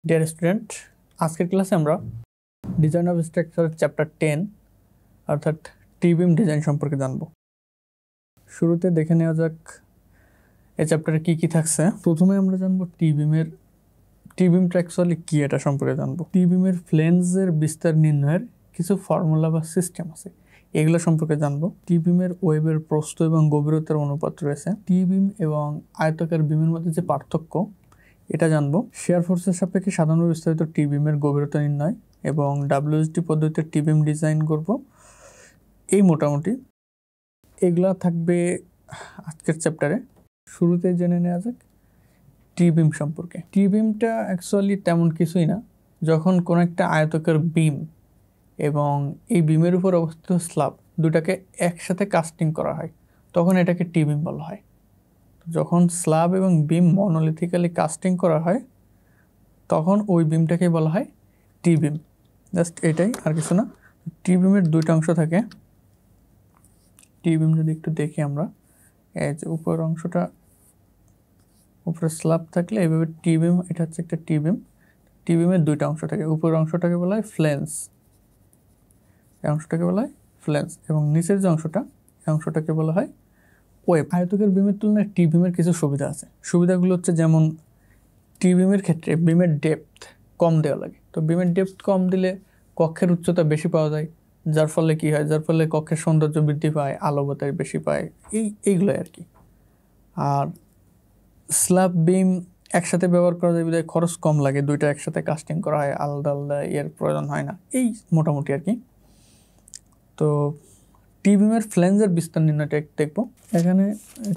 Dear student, আজকের ক্লাসে আমরা ডিজাইন অফ স্ট্রাকচার চ্যাপ্টার 10 অর্থাৎ টি-বিম ডিজাইন সম্পর্কে জানব। শুরুতে দেখে নেওয়া যাক এই চ্যাপ্টারে কি কি থাকছে। প্রথমে আমরা জানবো টি-বিমটা অ্যাকচুয়ালি কি, এটা সম্পর্কে জানবো। টি-বিমের ফ্লেঞ্জের বিস্তার নির্ণয়ের কিছু ফর্মুলা বা সিস্টেম আছে, এগুলো সম্পর্কে জানবো। টি-বিমের ওয়েবের প্রস্থ এবং গভীরতার অনুপাত রয়েছে। টি-বিম এবং আয়তাকার বিমের মধ্যে যে পার্থক্য এটা জানবো। শেয়ার ফোর্সের সাপেক্ষে সাধারণভাবে বিস্তারিত টি-বিমের গভীরতা নির্ণয় এবং ডাব্লিউএসডি পদ্ধতিতে টি-বিম ডিজাইন করব। এই মোটামুটি এগুলা থাকবে আজকের চ্যাপ্টারে। শুরুতে জেনে নেওয়া যাক টি-বিম সম্পর্কে। টি-বিমটা অ্যাকচুয়ালি তেমন কিছুই না। যখন কোনো একটা আয়তাকার বিম এবং এই বিমের উপর অবস্থিত স্ল্যাব দুটাকে একসাথে কাস্টিং করা হয়, তখন এটাকে টি-বিম বলা হয়। যখন স্ল্যাব এবং বিম মনোলিথিক্যালি কাস্টিং করা হয়, তখন ওই বিমটাকে বলা হয় টি-বিম। জাস্ট এটাই, আর কিছু না। টি-বিমের দুইটা অংশ থাকে। টি-বিম যদি একটু দেখি আমরা, এই যে উপরের অংশটা, উপরে স্ল্যাব থাকলে এইভাবে টি-বিম, এটা হচ্ছে একটা টি-বিম। টি-বিমের দুইটা অংশ থাকে। উপরের অংশটাকে বলা হয় ফ্লেঞ্জ, এই অংশটাকে বলা হয় ফ্লেঞ্জ, এবং নিচের যে অংশটা, এই অংশটাকে বলা হয় ওয়েব। আয়তাকার বিমের তুলনায় টি-বিমের কিছু সুবিধা আছে। সুবিধাগুলো হচ্ছে, যেমন টি-বিমের ক্ষেত্রে বিমের ডেপথ কম দেওয়া লাগে। তো বিমের ডেপথ কম দিলে কক্ষের উচ্চতা বেশি পাওয়া যায়, যার ফলে কি হয়, যার ফলে কক্ষের সৌন্দর্য বৃদ্ধি পায়, আলো বাতাস বেশি পায়, এইগুলোই আর কি। আর স্ল্যাব বিম একসাথে ব্যবহার করা যায় বিধায় খরচ কম লাগে, দুইটা একসাথে কাস্টিং করা হয়, আলাদা আলাদা এর প্রয়োজন হয় না, এই মোটামুটি আর কি। তো টি-বিমের ফ্লেঞ্জের বিস্তার নির্ণয়টা দেখবো। এখানে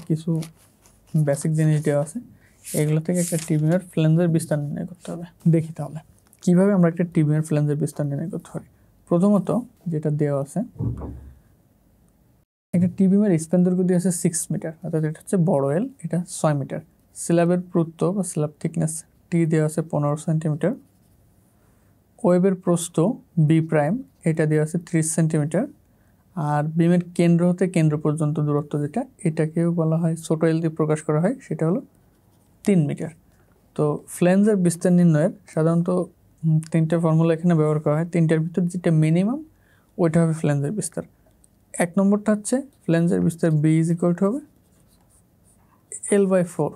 কিছু বেসিক জিনিস দেওয়া আছে, এগুলো থেকে একটা টি-বিমের ফ্লেঞ্জের বিস্তার নির্ণয় করতে হবে। দেখি তাহলে কীভাবে আমরা একটা টি-বিমের ফ্লেঞ্জের বিস্তার নির্ণয় করতে পারি। প্রথমত যেটা দেওয়া আছে, একটা টি-বিমের স্প্যান দৈর্ঘ্য দিয়ে আছে 6 মিটার, অর্থাৎ এটা হচ্ছে বড় এল, এটা 6 মিটার। স্ল্যাবের প্রস্থ বা স্ল্যাব থিকনেস টি দেওয়া আছে 15 সেন্টিমিটার। ওয়েবের প্রস্থ বি প্রাইম, এটা দেওয়া আছে 30 সেন্টিমিটার। আর বিমের কেন্দ্র হতে কেন্দ্র পর্যন্ত দূরত্ব যেটা, এটাকেও বলা হয় ছোট এল দিয়ে প্রকাশ করা হয়, সেটা হলো 3 মিটার। তো ফ্লেঞ্জের বিস্তার নির্ণয়ের সাধারণত তিনটে ফর্মুলা এখানে ব্যবহার করা হয়। তিনটার ভিতর যেটা মিনিমাম, ওইটা হবে ফ্লেঞ্জের বিস্তার। এক নম্বরটা হচ্ছে ফ্লেঞ্জের বিস্তার বি ইজ ইকুয়াল টু হবে L/4।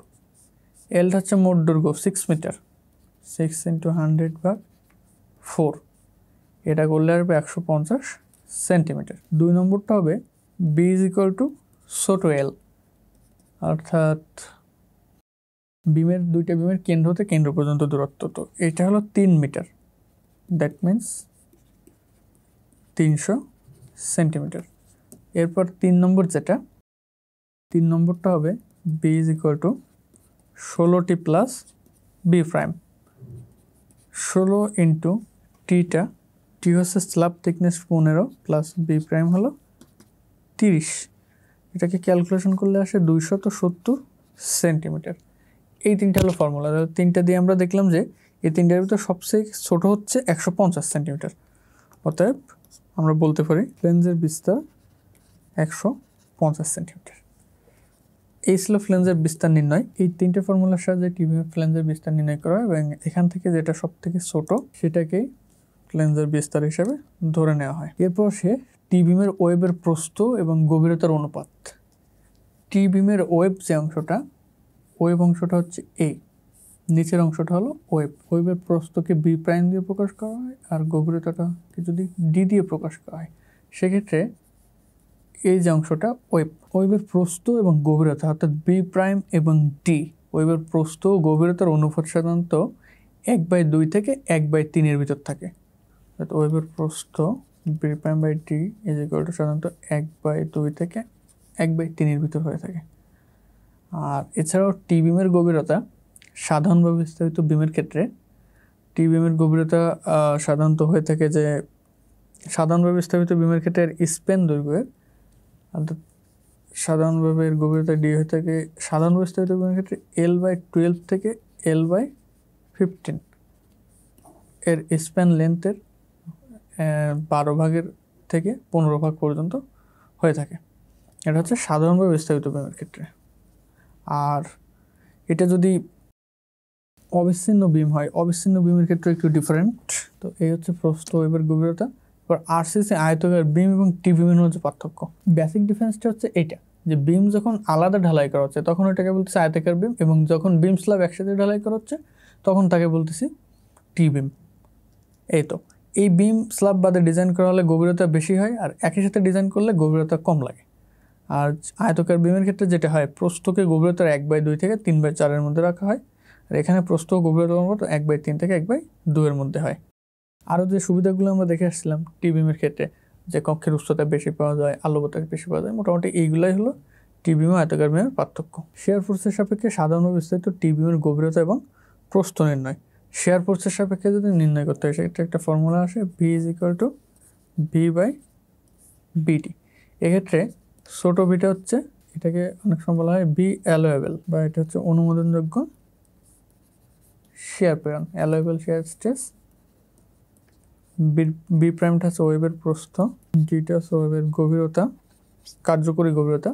এলটা হচ্ছে মোট দৈর্ঘ্য 6 মিটার, 6 × 100/4, এটা করলে আসবে 150 সেন্টিমিটার। 2 নম্বরটা হবে বি ইজ ইকুয়াল টু ছোট এল, অর্থাৎ দুইটা বিমের কেন্দ্র হতে কেন্দ্র পর্যন্ত দূরত্ব। তো এটা হলো 3 মিটার, দ্যাট মিন্স 300 সেন্টিমিটার। এরপর 3 নম্বর যেটা, 3 নম্বরটা হবে B is equal to 16t plus B prime. 16 into টিটা, টি হচ্ছে slab thickness 15 plus B prime হলো 30। এটাকে ক্যালকুলেশন করলে আসে 270 সেন্টিমিটার। এই তিনটা হলো ফর্মুলা। তিনটা দিয়ে আমরা দেখলাম যে এই তিনটার ভিতর সবচেয়ে ছোট হচ্ছে 150 সেন্টিমিটার। অতএব আমরা বলতে পারি ফ্লেঞ্জের বিস্তার 150 সেন্টিমিটার। এই ছিল ফ্লেঞ্জের বিস্তার নির্ণয়। এই তিনটে ফর্মুলার সাহায্যে টি-বিমের ফ্লেঞ্জের বিস্তার নির্ণয় করা হয়, এবং এখান থেকে যেটা সব থেকে ছোট সেটাকেই ফ্লেঞ্জের বিস্তার হিসেবে ধরে নেওয়া হয়। এরপর সে টি-বিমের ওয়েবের প্রস্থ এবং গভীরতার অনুপাত। টি-বিমের ওয়েব যে অংশটা, ওয়েব অংশটা হচ্ছে এ, নিচের অংশটা হলো ওয়েব। ওয়েবের প্রস্থকে বি প্রাইম দিয়ে প্রকাশ করা হয়, আর গভীরতাটাকে যদি ডি দিয়ে প্রকাশ করা হয়, সেক্ষেত্রে এই যে অংশটা ওয়েবের প্রস্থ এবং গভীরতা, অর্থাৎ বি প্রাইম এবং ডি, ওয়েবের প্রস্থ ও গভীরতার অনুপাত সাধারণত 1/2 থেকে 1/3 ভিতর থাকে। অর্থাৎ ওয়েবের প্রস্থ B prime by D is equal to সাধারণত 1/2 থেকে 1/3 ভিতর হয়ে থাকে। আর এছাড়াও টি-বিমের গভীরতা সাধারণভাবে বিস্তারিত বিমের ক্ষেত্রে, টি-বিমের গভীরতা সাধারণত হয়ে থাকে যে সাধারণভাবে বিস্তারিত বিমের ক্ষেত্রে স্প্যান দৈর্ঘ্যের, অর্থাৎ সাধারণভাবে এর গভীরতা ডি হয়ে থাকে সাধারণ বিস্তারিত বিমের ক্ষেত্রে L/12 থেকে L/15। এর স্প্যান লেন্থের 12 ভাগের থেকে 15 ভাগ পর্যন্ত হয়ে থাকে। এটা হচ্ছে সাধারণভাবে বিস্তারিত বিমের ক্ষেত্রে। আর এটা যদি অবিচ্ছিন্ন বিম হয়, অবিচ্ছিন্ন বিমের ক্ষেত্রে একটু ডিফারেন্ট। তো এই হচ্ছে প্রস্থ ওয়েবের গভীরতা। এবার আরসিসি আয়তাকার বিম এবং টি বিমের মধ্যে পার্থক্য। বেসিক ডিফারেন্সটা হচ্ছে এটা, যে বিম যখন আলাদা ঢালাই করা হচ্ছে তখন ওটাকে বলতেছে আয়তাকার বিম, এবং যখন বিম স্ল্যাব একসাথে ঢালাই করা হচ্ছে তখন তাকে বলতেছি টি বিম। এই তো, এই বিম স্ল্যাব বাদে ডিজাইন করা হলে গভীরতা বেশি হয়, আর একই সাথে ডিজাইন করলে গভীরতা কম লাগে। আর আয়তাকার বিমের ক্ষেত্রে যেটা হয়, প্রস্থকে গভীরতার 1/2 থেকে 3/4 মধ্যে রাখা হয়, আর এখানে প্রস্থ গভীরতা অনুপাত 1/3 থেকে 1/2 মধ্যে হয়। আরও যে সুবিধাগুলো আমরা দেখে আসছিলাম টি বিমের ক্ষেত্রে, যে কক্ষের উচ্চতা বেশি পাওয়া যায়, আলো বাতাস বেশি পাওয়া যায়, মোটামুটি এইগুলাই হলো টি বিম ও আয়তাকার বিমের পার্থক্য। শেয়ার ফোর্সের সাপেক্ষে সাধারণ বিস্তারিত টি বিমের গভীরতা এবং প্রস্থ নির্ণয়। শেয়ার ফোর্সের সাপেক্ষে যদি নির্ণয় করতে হয়, সেক্ষেত্রে একটা ফর্মুলা আসে, V is equal two V/BT। এক্ষেত্রে ছোটো বিটা হচ্ছে, এটাকে অনেক সময় বলা হয় বি অ্যালোয়েবল, বা এটা হচ্ছে অনুমোদনযোগ্য শেয়ার প্রেরণ, অ্যালোয়েবল শেয়ার স্ট্রেস। বি প্রাইমটা হচ্ছে ওয়েবের প্রস্থ, ডিটা হচ্ছে ওয়েবের গভীরতা, কার্যকরী গভীরতা,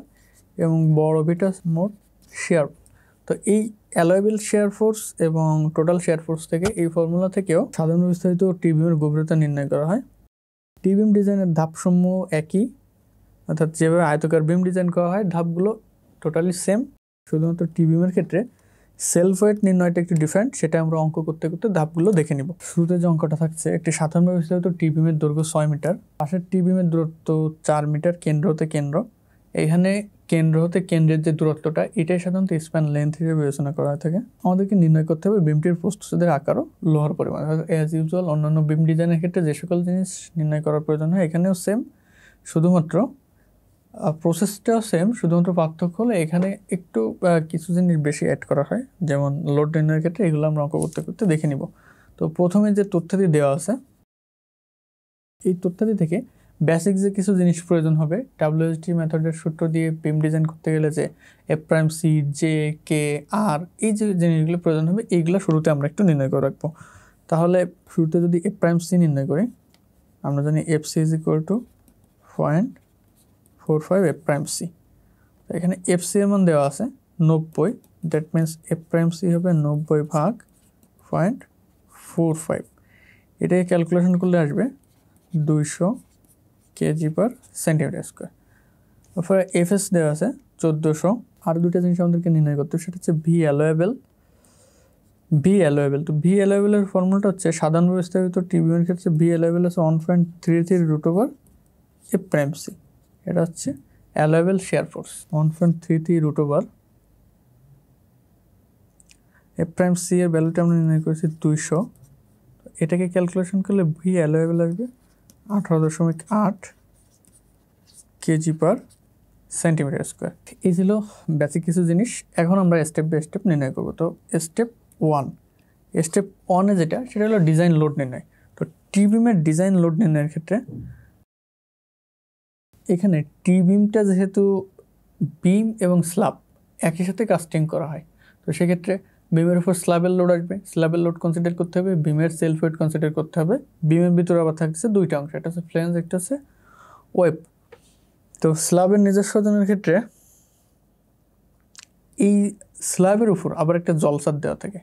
এবং বড় বিটা মোট শেয়ার। তো এই অ্যালোয়েবল শেয়ার ফোর্স এবং টোটাল শেয়ার ফোর্স থেকে, এই ফর্মুলা থেকেও সাধারণ বিস্তারিত টি বিমের গভীরতা নির্ণয় করা হয়। টি বিম ডিজাইনের ধাপসমূহ একই, অর্থাৎ যেভাবে আয়তাকার বিম ডিজাইন করা হয় ধাপগুলো টোটালি সেম। শুধুমাত্র টি বিমের ক্ষেত্রে সেলফ ওয়েট নির্ণয়টা একটু ডিফারেন্ট, সেটা আমরা অঙ্ক করতে করতে ধাপগুলো দেখে নিব। শুরুতে যে অঙ্কটা থাকছে, একটি সাধারণভাবে বিস্তারিত টি বিমের দৈর্ঘ্য 6 মিটার, পাশের টি বিমের দূরত্ব 4 মিটার কেন্দ্র হতে কেন্দ্র। এখানে কেন্দ্র হতে কেন্দ্রের যে দূরত্বটা, এটাই সাধারণত স্প্যান লেন্থ হিসেবে বিবেচনা করা হয়ে থাকে। আমাদেরকে নির্ণয় করতে হবে বিমটির প্রস্থচ্ছেদের আকারও লোহার পরিমাণ। অ্যাজ ইউজুয়াল অন্যান্য বিম ডিজাইনের ক্ষেত্রে যে সকল জিনিস নির্ণয় করার প্রয়োজন হয়, এখানেও সেম, শুধুমাত্র প্রসেসটাও সেম, শুধুমাত্র পার্থক্য হলো এখানে একটু কিছু জিনিস বেশি অ্যাড করা হয়, যেমন লোড নির্ণয়ের ক্ষেত্রে। এগুলো আমরা অঙ্ক করতে করতে দেখে নিব। তো প্রথমে যে তথ্যাদি দেওয়া আছে, এই তথ্যাদি থেকে বেসিক যে কিছু জিনিস প্রয়োজন হবে, WHT মেথডের সূত্র দিয়ে বিম ডিজাইন করতে গেলে যে F', C, J, K, R, এই যে জিনিসগুলো প্রয়োজন হবে, এইগুলো শুরুতে আমরা একটু নির্ণয় করে রাখবো। তাহলে শুরুতে যদি F', C নির্ণয় করি, আমরা জানি FC is equal two 0.45 F', C। তো এখানে FC এর মান দেওয়া আছে 90, দ্যাট মিনস F', C হবে 90/0.45। এটাকে ক্যালকুলেশন করলে আসবে 200 kg/cm²। তারপরে FS দেওয়া আছে 1400। আর দুটো জিনিস আমাদেরকে নির্ণয় করতে হবে, সেটা হচ্ছে ভি অ্যালোয়েবল। তো ভি অ্যালোয়েবলের ফর্মুলাটা হচ্ছে সাধারণ বিস্তারিত টি বিমের ক্ষেত্রে ভি অ্যালোয়েবল আছে 1.33√F', C। এটা হচ্ছে allowable share force, 1.33√F', C এর ভ্যালুটা আমরা নির্ণয় করেছি 200। এটাকে ক্যালকুলেশন করলে ভি অ্যালোয়েবল আসবে 18.8 kg/cm²। এই ছিল বেসিক কিছু জিনিস। এখন আমরা স্টেপ বাই স্টেপ নির্ণয় করব। তো স্টেপ 1 যেটা, সেটা হলো ডিজাইন লোড নির্ণয়। তো টি বিমের ডিজাইন লোড নির্ণয়ের ক্ষেত্রে এখানে টি বিমটা যেহেতু বিম এবং স্ল্যাব একই সাথে কাস্টিং করা হয়, তো সেক্ষেত্রে বিমের উপর স্ল্যাবের লোড আসবে, স্ল্যাবের লোড কনসিডার করতে হবে, বিমের সেলফ ওয়েট কনসিডার করতে হবে। বিমের ভিতরে আবার থাকছে দুইটা অংশ, একটা হচ্ছে ফ্লেঞ্জ, একটা হচ্ছে ওয়েব। তো স্ল্যাবের নিজস্ব ওজনের ক্ষেত্রে এই স্ল্যাবের উপর আবার একটা জলসাদ দেওয়া থাকে।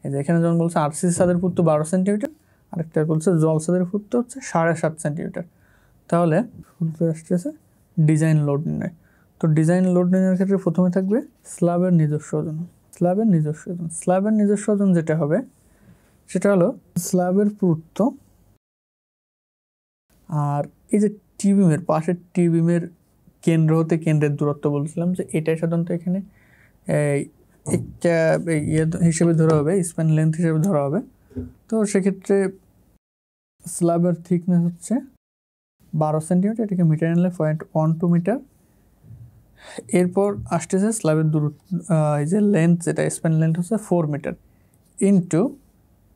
এই যে এখানে যেমন বলছে আরসিসি ছাদের পুত্র 12 সেন্টিমিটার, আরেকটা বলছে জলসাদের পুত্র হচ্ছে 7.5 সেন্টিমিটার। তাহলে আসতেছে ডিজাইন লোড নির্ণয়। তো ডিজাইন লোড নির্ণয়ের ক্ষেত্রে প্রথমে থাকবে স্ল্যাবের নিজস্ব ওজন। স্ল্যাবের নিজস্ব ওজন যেটা হবে, সেটা হলো স্ল্যাবের পুরুত্ব আর এই যে টি বিমের পাশের টি বিমের কেন্দ্র হতে কেন্দ্রের দূরত্ব বলছিলাম, যে এটাই সাধারণত এখানে একটা হিসেবে ধরা হবে, স্প্যান লেন্থ হিসেবে ধরা হবে। তো সেক্ষেত্রে স্ল্যাবের থিকনেস হচ্ছে 12 সেন্টিমিটার, এটাকে মিটার নিলে 0.12 মিটার। এরপর আসতেছে স্ল্যাবের দূরত্ব, এই যে লেন্থ যেটা স্প্যান লেন্থ হচ্ছে 4 মিটার, ইন্টু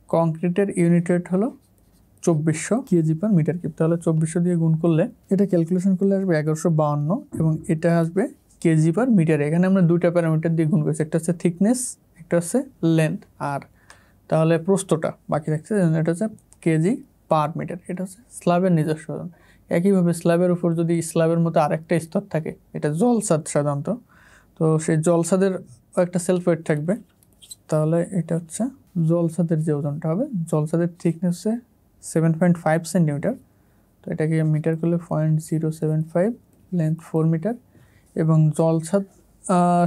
কংক্রিটের ইউনিট রেট হলো 2400 kg/m³। তাহলে 2400 দিয়ে গুণ করলে, এটা ক্যালকুলেশন করলে আসবে 1152, এবং এটা আসবে kg/m। এখানে আমরা দুইটা প্যারামিটার দিয়ে গুণ করছি, একটা হচ্ছে থিকনেস, একটা হচ্ছে লেন্থ। আর তাহলে প্রস্থটা বাকি থাকছে, এটা হচ্ছে kg/m। এটা হচ্ছে স্ল্যাবের নিজস্ব ওজন। একইভাবে স্ল্যাবের উপর যদি স্ল্যাবের মতো আরেকটা স্তর থাকে, এটা জলসাদ সাধারণত, তো সেই জলসাদের একটা সেলফ ওয়েট থাকবে। তাহলে এটা হচ্ছে জলছাদের যে ওজনটা হবে, জলছাদের থিকনেস হচ্ছে 7.5 সেন্টিমিটার। তো এটাকে মিটার করলে 0.075, লেন্থ 4 মিটার। এবং জলছাদ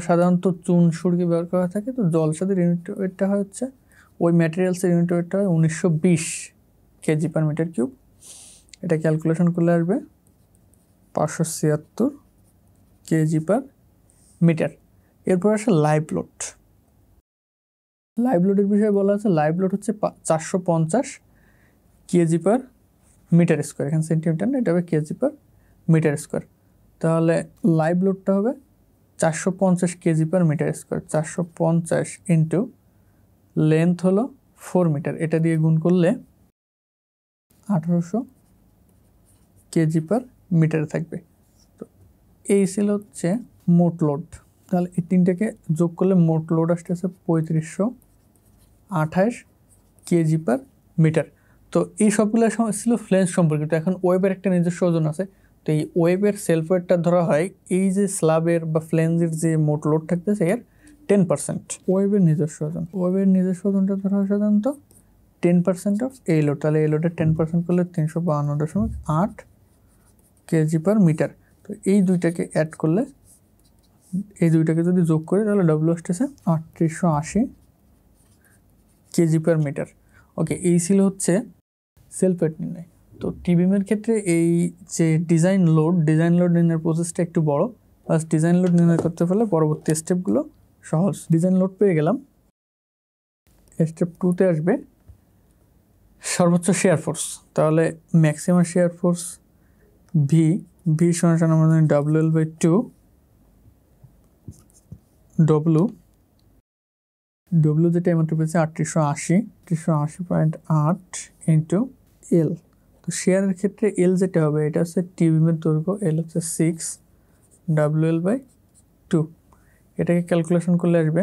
সাধারণত চুন সুড়কি ব্যবহার করা থাকে। তো জলছাদের ইউনিট ওয়েটটা হচ্ছে ওই ম্যাটেরিয়ালসের ইউনিট ওয়েটটা হয় 1920 কেজি পার মিটার কিউব। এটা ক্যালকুলেশন করলে আসবে 576 কেজি পার মিটার। এরপর আসে লাইভ লোড। লাইভ লোডের বিষয়ে বলা আছে, লাইভ লোড হচ্ছে 450 কেজি পার মিটার স্কোয়ার। এখানে সেন্টিমিটার না, এটা হবে কেজি পার মিটার স্কোয়ার। তাহলে লাইভ লোডটা হবে 450 kg per meter square. 450 into length হলো 4 মিটার, এটা দিয়ে গুণ করলে 1800 কেজি পার মিটার থাকবে। তো এই ছিল হচ্ছে মোট লোড। তাহলে এই তিনটাকে যোগ করলে মোট লোড আসতেছে 3528 কেজি পার মিটার। তো এই সবগুলো ছিল ফ্লেঞ্জ সম্পর্কিত। এখন ওয়েবের একটা নিজস্ব ওজন আছে। তো এই ওয়েবের সেলফ ওয়েটটা ধরা হয় এই যে স্ল্যাবের বা ফ্লেঞ্জের যে মোট লোড থাকতেছে এর 10%। ওয়েবের নিজস্ব ওজন, ওয়েবের নিজস্ব ওজনটা ধরা হয় সাধারণত 10% অফ এই লোড। তাহলে এই লোডের 10% করলে 352.8 কেজি পার মিটার। তো এই দুইটাকে অ্যাড করলে, এই দুইটাকে যদি যোগ করি তাহলে ডব্লিউ আসতেছে 3880 কেজি পার মিটার। ওকে, এই ছিল হচ্ছে সেলফ ওয়েট নির্ণয়। তো টিবিএমের ক্ষেত্রে এই যে ডিজাইন লোড নির্ণয়ের প্রসেসটা একটু বড়। ফার্স্ট ডিজাইন লোড নির্ণয় করতে পারলে পরবর্তী স্টেপগুলো সহজ। ডিজাইন লোড পেয়ে গেলাম। স্টেপ 2তে আসবে সর্বোচ্চ শেয়ার ফোর্স। তাহলে ম্যাক্সিমাম শেয়ার ফোর্স ভি সমান আমরা জানি WL/2। ডব্লিউ যেটা এমনটা পেয়েছে 3880.8 ইন্টু এল। তো শেয়ারের ক্ষেত্রে এল যেটা হবে এটা হচ্ছে টিবিএমের দৈর্ঘ্য, এল হচ্ছে 6 WL/2। এটাকে ক্যালকুলেশন করলে আসবে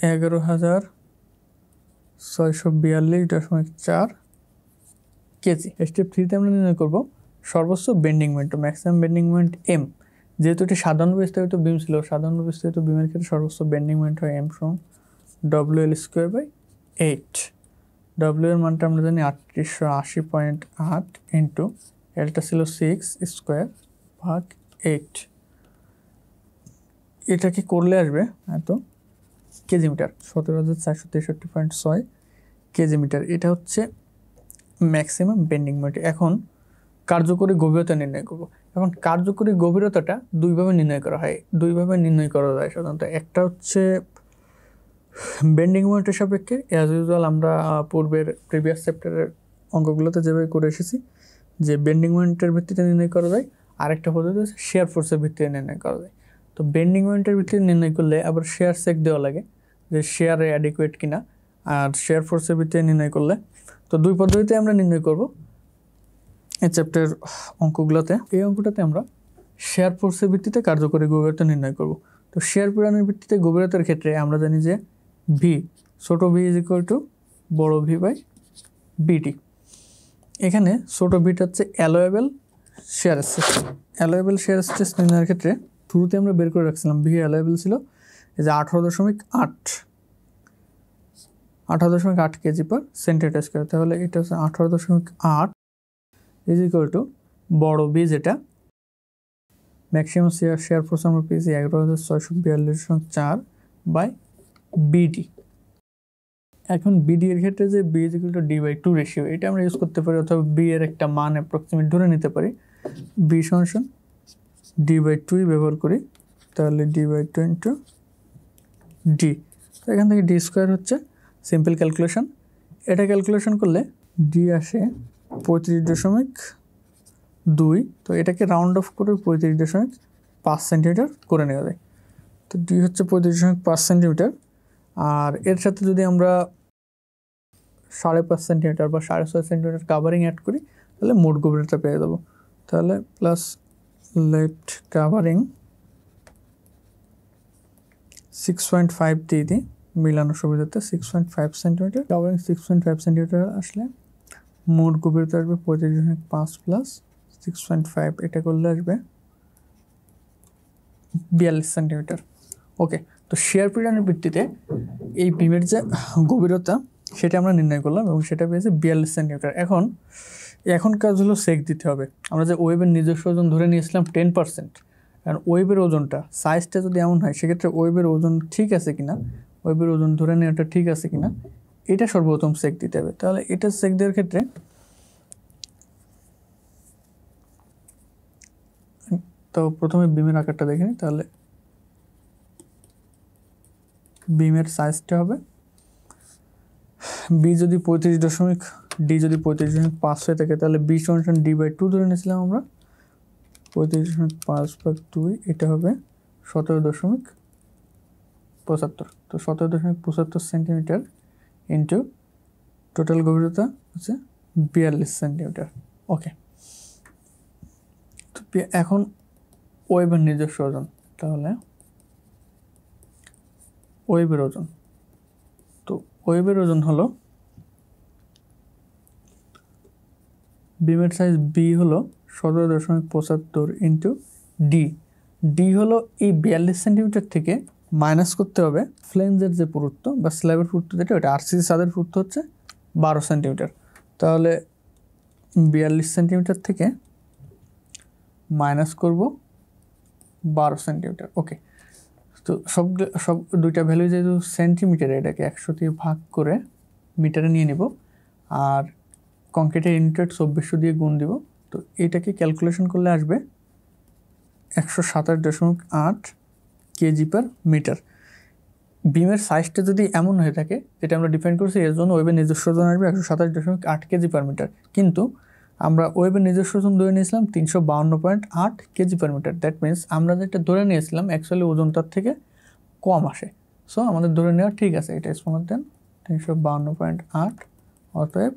11,642.4 কেজি। স্টেপ 3তে আমরা নির্ণয় করব সর্বোচ্চ bending moment, maximum bending moment M. যেহেতু এটি সাধারণ বিস্তারিত বিম ছিল, সাধারণ বিস্তারিত বিমের ক্ষেত্রে সর্বোচ্চ বেন্ডিং মোমেন্ট হয় এম সমান WL²/8। ডব্লিউ এর মানটা আমরা জানি 3880.8 ইন্টু এলটা ছিল 6/8। এটাকে করলে আসবে এত কেজি মিটার, 17,463.6 কেজি মিটার। এটা হচ্ছে ম্যাক্সিমাম বেন্ডিং মোমেন্ট। এখন কার্যকরী গভীরতা নির্ণয় করব। এখন কার্যকরী গভীরতাটা দুইভাবে নির্ণয় করা হয়, সাধারণত। একটা হচ্ছে বেন্ডিং মোমেন্টের সাপেক্ষে, অ্যাজ ইউজুয়াল আমরা পূর্বের প্রিভিয়াস চ্যাপ্টারের অঙ্কগুলোতে যেভাবে করে এসেছি যে বেন্ডিং মোমেন্টের ভিত্তিতে নির্ণয় করা যায়। আরেকটা পদ্ধতি হচ্ছে শেয়ার ফোর্সের ভিত্তিতে নির্ণয় করা যায়। তো বেন্ডিং মোমেন্টের ভিত্তিতে নির্ণয় করলে আবার শেয়ার চেক দেওয়া লাগে যে শেয়ারে অ্যাডিকুয়েট কিনা। আর শেয়ার ফোর্সের ভিত্তিতে নির্ণয় করলে, তো দুই পদ্ধতিতে আমরা নির্ণয় করব এই চ্যাপ্টার অঙ্কগুলোতে। এই অঙ্কটাতে আমরা শেয়ার ফোর্সের ভিত্তিতে কার্যকরী গভীরতা নির্ণয় করব। তো শেয়ার পীড়নের ভিত্তিতে গভীরতার ক্ষেত্রে আমরা জানি যে ভি, ছোট ভি ইজ ইকুয়াল টু বড় ভি/বিটি। এখানে ছোট ভিটা হচ্ছে allowable share stress. Allowable share stress নির্ণয়ের ক্ষেত্রে শুরুতে আমরা বের করে রাখছিলাম ভি অ্যালোয়েবল ছিল এই যে 18.8 কেজি পার সেন্টিমিটার স্কোয়ার। তাহলে এটা হচ্ছে 18.8 ইজ ইকুয়াল টু বড় বি, যেটা ম্যাক্সিমাম শেয়ার ফোর্স আমরা পেয়েছি 11,642.4 বাই বিডি। এখন বিডি এর ক্ষেত্রে যে বি ইজ ইকুয়াল টু ডি/2 রেশিও, এটা আমরা ইউজ করতে পারি, অথবা বি এর একটা মান অ্যাপ্রক্সিমেট ধরে নিতে পারি। বি সমান ডি/2 ব্যবহার করি, তাহলে ডি/2 ইন্টু ডি। তো এখান থেকে ডি স্কোয়ার হচ্ছে সিম্পল ক্যালকুলেশন। এটা ক্যালকুলেশন করলে ডি আসে 35.2। তো এটাকে রাউন্ড অফ করে 35.5 সেন্টিমিটার করে নেওয়া যায়। তো ডি হচ্ছে 35.5 সেন্টিমিটার। আর এর সাথে যদি আমরা 5.5 সেন্টিমিটার বা 6.5 সেন্টিমিটার কাভারিং অ্যাড করি তাহলে মোট গভীরতা পেয়ে যাবো। তাহলে প্লাস লেফট কাভারিং 6.5 দিয়ে দিই মিলানোর সুবিধাতে, 6.5 সেন্টিমিটার। কাভারিং 6.5 সেন্টিমিটার আসলে মোট গভীরতা আসবে 35.5 প্লাস 6.5, এটা করলে আসবে 42 সেন্টিমিটার। ওকে, তো শেয়ার পীড়নের ভিত্তিতে এই বিমের যে গভীরতা সেটা আমরা নির্ণয় করলাম এবং সেটা পেয়েছে 42 সেন্টিমিটার। এখন কাজ হলো সেক দিতে হবে। আমরা যে ওয়েবের নিজস্ব ওজন ধরে নিয়েছিলাম 10%, কারণ ওয়েবের ওজনটা সাইজটা যদি এমন হয় সেক্ষেত্রে ওয়েবের ওজন ঠিক আছে কিনা, ওয়েবের ওজন ধরে নেওয়াটা ঠিক আছে কিনা এটা সর্বপ্রথম সেক দিতে হবে। তাহলে এটা সেক দেওয়ার ক্ষেত্রে তো প্রথমে বিমের আকারটা দেখে নিই। তাহলে বিমের সাইজটা হবে বি যদি 35 ডি যদি 35.5 হয়ে থাকে তাহলে বি সমান D/2 ধরে নিয়েছিলাম আমরা। 35.5/2 এটা হবে 17.75। তো 17.75 সেন্টিমিটার ইন্টু টোটাল গভীরতা হচ্ছে 42 সেন্টিমিটার। ওকে, তো এখন ওয়েবের নিজস্ব ওজন, তাহলে ওয়েবের ওজন, তো ওয়েবের ওজন হলো বিমের সাইজ বি হলো 17.75 ইন্টু ডি হলো এই 42 সেন্টিমিটার থেকে মাইনাস করতে হবে ফ্লেঞ্জের যে পুরুত্ব বা স্ল্যাবের পুরুত্ব যেটা, ওটা আরসিসি ছাদের পুরুত্ব হচ্ছে 12 সেন্টিমিটার। তাহলে 42 সেন্টিমিটার থেকে মাইনাস করব 12 সেন্টিমিটার। ওকে, তো সব দুইটা ভ্যালু যেহেতু সেন্টিমিটারে, এটাকে 100 দিয়ে ভাগ করে মিটারে নিয়ে নেব আর কংক্রিটের ইউনিট 2400 দিয়ে গুণ দিব। তো এটাকে ক্যালকুলেশন করলে আসবে 127.8 কেজি পার মিটার। বিমের সাইজটা যদি এমন হয়ে থাকে যেটা আমরা ডিফাইন করছি, এর জন্য ওয়েবের নিজস্ব ওজন আসবে 127.8 কেজি পার মিটার, কিন্তু আমরা ওয়েবের নিজস্ব ওজন ধরে নিয়েছিলাম 352.8 kg per meter. That means আমরা যেটা ধরে নিয়েছিলাম অ্যাকচুয়ালি ওজনটার থেকে কম আসে। সো আমাদের ধরে নেওয়া ঠিক আছে, এটা স্মলার দেন 352.8, অতএব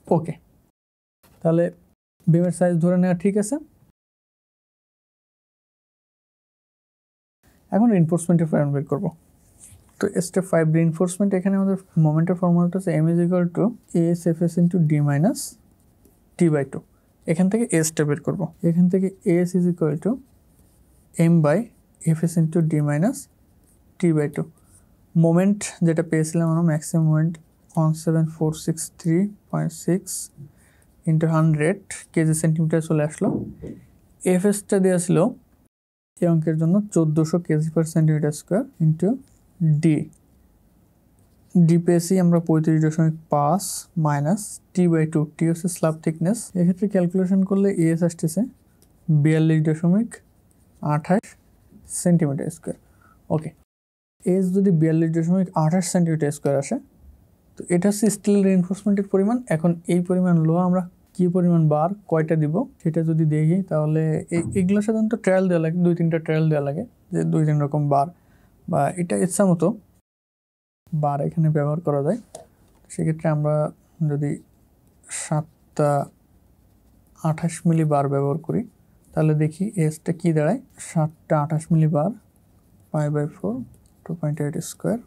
ওকে। তাহলে বিমের সাইজ ধরে নেওয়া ঠিক আছে। এখন রিইনফোর্সমেন্টের ফর্মুলা বের করব। তো স্টেপ 5 রিইনফোর্সমেন্ট, এখানে আমাদের মোমেন্টের ফর্মুলাটা হচ্ছে m = ASFS × d - t/2। এখান থেকে S টা বের করব। এখান থেকে AS = m/Fs × d - t/2। Moment যেটা পেয়েছিলাম আমরা, ম্যাক্সিমাম মোমেন্ট 17463.6 × 100 কেজি সেন্টিমিটার চলে আসলো। এফএসটা দেওয়া ছিল এই অঙ্কের জন্য 1400 কেজি পার সেন্টিমিটার স্কোয়ার ইন্টু ডি পেয়েছি আমরা 35.5 মাইনাস t/2। টি হচ্ছে স্ল্যাব থিকনেস। এক্ষেত্রে ক্যালকুলেশন করলে এস আসতেছে 42.28 সেন্টিমিটার স্কোয়ার। ওকে, এস যদি 42.28 সেন্টিমিটার স্কোয়ার আসে, তো এটা হচ্ছে স্টিল রিইনফোর্সমেন্টের পরিমাণ। এখন এই পরিমাণ লোহা আমরা কী পরিমাণ বার কয়টা দিব সেটা যদি দেখি, তাহলে এগুলো সাধারণত ট্রায়াল দেওয়া লাগে, 2-3টা ট্রায়াল দেওয়া লাগে যে 2-3 রকম বার বা এটা ইচ্ছা মতো বার এখানে ব্যবহার করা যায়। সেক্ষেত্রে আমরা যদি 7টা 28 মিলি বার ব্যবহার করি তাহলে দেখি এসটা কী দাঁড়ায়। 7টা 28 মিলি বার π/4 2.8 স্কোয়ার।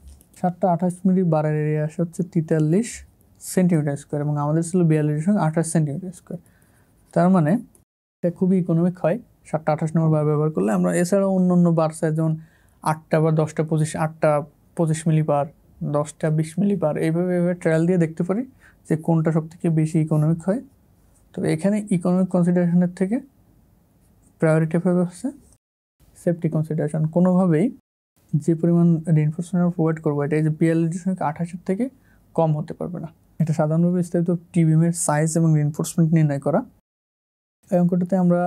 7টা 28 মিলি বারের এরিয়া আসে হচ্ছে 43 সেন্টিমিটার স্কোয়ার এবং আমাদের ছিল 42.28 সেন্টিমিটার স্কোয়ার। তার মানে এটা খুবই ইকোনমিক হয় 7টা 28 নম্বর বার ব্যবহার করলে। আমরা এছাড়াও অন্য অন্য বার সাইজ যেমন 8টা বা 10টা 8টা 25 মিলি বার, 10টা 20 মিলি বার, এইভাবে ট্রায়াল দিয়ে দেখতে পারি যে কোনটা সবথেকে বেশি ইকোনমিক হয়। তবে এখানে ইকোনমিক কনসিডারেশনের থেকে প্রায়োরিটি পাবে হচ্ছে সেফটি কনসিডারেশন। কোনোভাবেই যে পরিমাণ রিইনফোর্সমেন্ট প্রোভাইড করবো এটা এই যে 42.28 থেকে কম হতে পারবে না। এটা সাধারণভাবে বিস্তারিত টি-বিমের সাইজ এবং রিইনফোর্সমেন্ট নির্ণয় করা। এই অঙ্কটাতে আমরা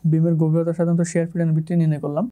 বিমের গভীরতা সাধারণত শেয়ার পীড়নের ভিত্তিতে নির্ণয় করলাম।